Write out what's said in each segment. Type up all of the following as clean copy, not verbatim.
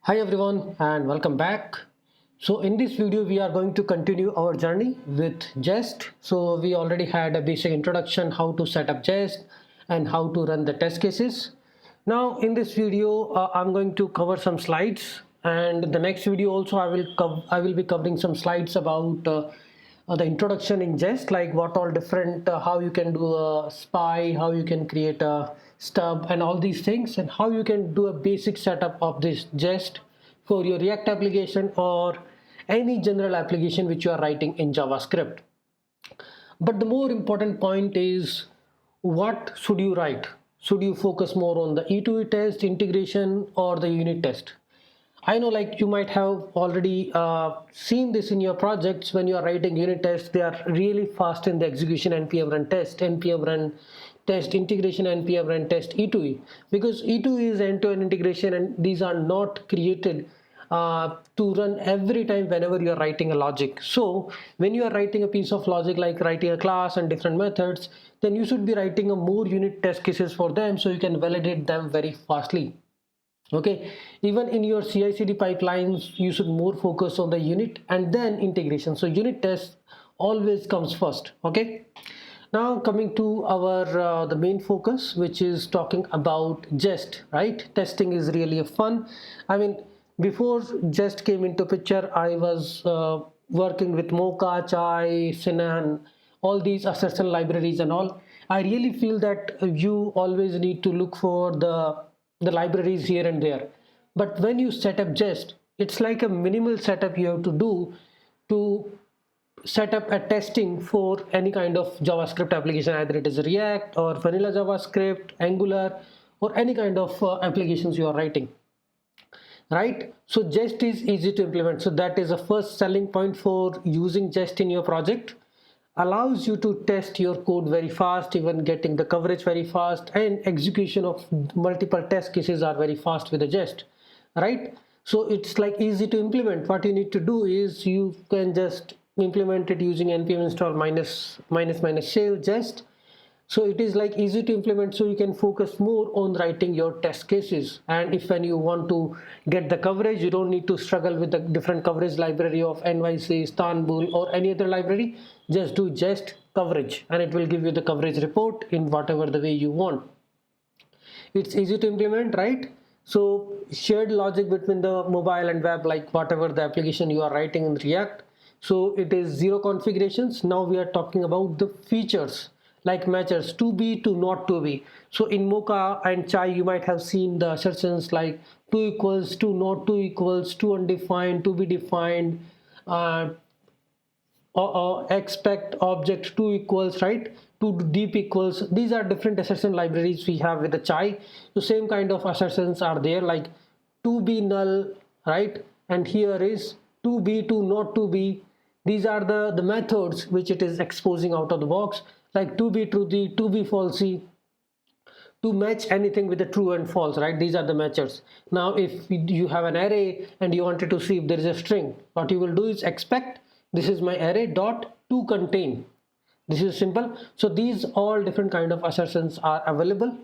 Hi everyone and welcome back. So in this video we are going to continue our journey with Jest. So we already had a basic introduction how to set up Jest and how to run the test cases. Now in this video I'm going to cover some slides, and the next video also I will be covering some slides about the introduction in Jest, like what all different how you can do a spy, how you can create a stub and all these things, and how you can do a basic setup of this Jest for your React application or any general application which you are writing in JavaScript. But the more important point is, what should you write? Should you focus more on the E2E test, integration, or the unit test? I know, like, you might have already seen this in your projects. When you are writing unit tests, they are really fast in the execution. NPM run test, NPM run test integration, NPM run test E2E, because E2E is end-to-end integration, and these are not created to run every time whenever you are writing a logic. So when you are writing a piece of logic, like writing a class and different methods, then you should be writing a more unit test cases for them so you can validate them very fastly. Okay, even in your CI/CD pipelines you should more focus on the unit and then integration. So unit test always comes first. Okay, now coming to our the main focus, which is talking about Jest. Right, testing is really a fun. I mean, before Jest came into picture, I was working with Mocha, Chai, Sinan, all these assertion libraries and all. I really feel that you always need to look for the libraries here and there, but when you set up Jest, it's like a minimal setup you have to do to set up a testing for any kind of JavaScript application, either it is React or vanilla JavaScript, Angular, or any kind of applications you are writing. Right, so Jest is easy to implement, so that is the first selling point for using Jest in your project. Allows you to test your code very fast, even getting the coverage very fast, and execution of multiple test cases are very fast with the Jest. Right, so it's like easy to implement. What you need to do is you can just implement it using npm install minus shell Jest. So it is like easy to implement, so you can focus more on writing your test cases. And if when you want to get the coverage, you don't need to struggle with the different coverage library of NYC, Istanbul, or any other library. Just do Jest coverage and it will give you the coverage report in whatever the way you want. It's easy to implement, right? So shared logic between the mobile and web, like whatever the application you are writing in React. So it is zero configurations. Now we are talking about the features, like matches to be to not to be. So in Mocha and Chai you might have seen the assertions like to equals, to not to equals, to undefined, to be defined, expect object to equals, right, to deep equals. These are different assertion libraries we have with the Chai. So same kind of assertions are there, like to be null, right, and here is to be to not to be. These are the methods which it is exposing out of the box, like to be truthy, to be falsy, to match anything with the true and false, right? These are the matchers. Now if you have an array and you wanted to see if there is a string, what you will do is expect this is my array dot to contain. This is simple. So these all different kind of assertions are available,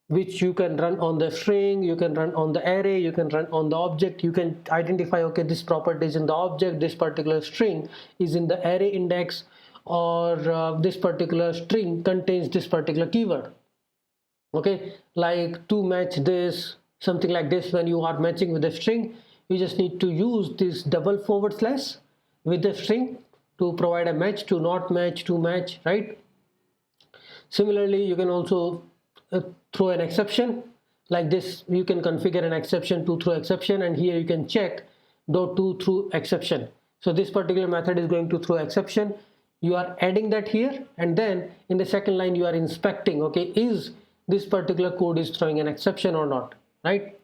which you can run on the string, you can run on the array, you can run on the object. You can identify, okay, this property is in the object, this particular string is in the array index, or this particular string contains this particular keyword. Okay, like to match this, something like this. When you are matching with the string, you just need to use this double forward slash with the string to provide a match, to not match, to match, right? Similarly, you can also throw an exception like this. You can configure an exception to throw exception, and here you can check dot to through exception. So this particular method is going to throw exception. You are adding that here, and then in the second line you are inspecting, okay, is this particular code is throwing an exception or not, right?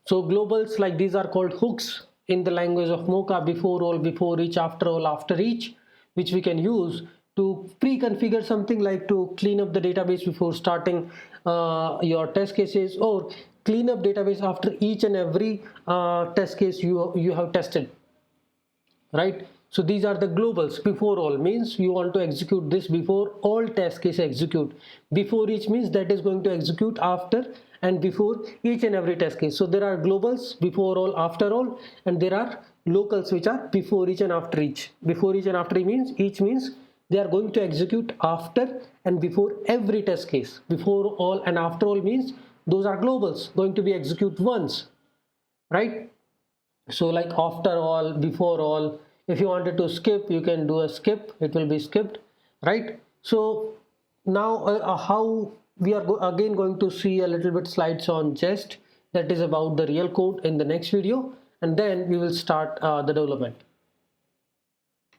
So globals like these are called hooks in the language of Mocha: before all, before each, after all, after each, which we can use to pre-configure something, like to clean up the database before starting your test cases, or clean up database after each and every test case you have tested, right? So these are the globals. Before all means you want to execute this before all test case execute. Before each means that is going to execute after and before each and every test case. So there are globals, before all, after all, and there are locals which are before each and after each. Before each and after each means they are going to execute after and before every test case. Before all and after all means those are globals going to be executed once, right? So like after all, before all, if you wanted to skip, you can do a skip, it will be skipped, right? So now how we are again going to see a little bit slides on Jest, that is about the real code, in the next video, and then we will start the development.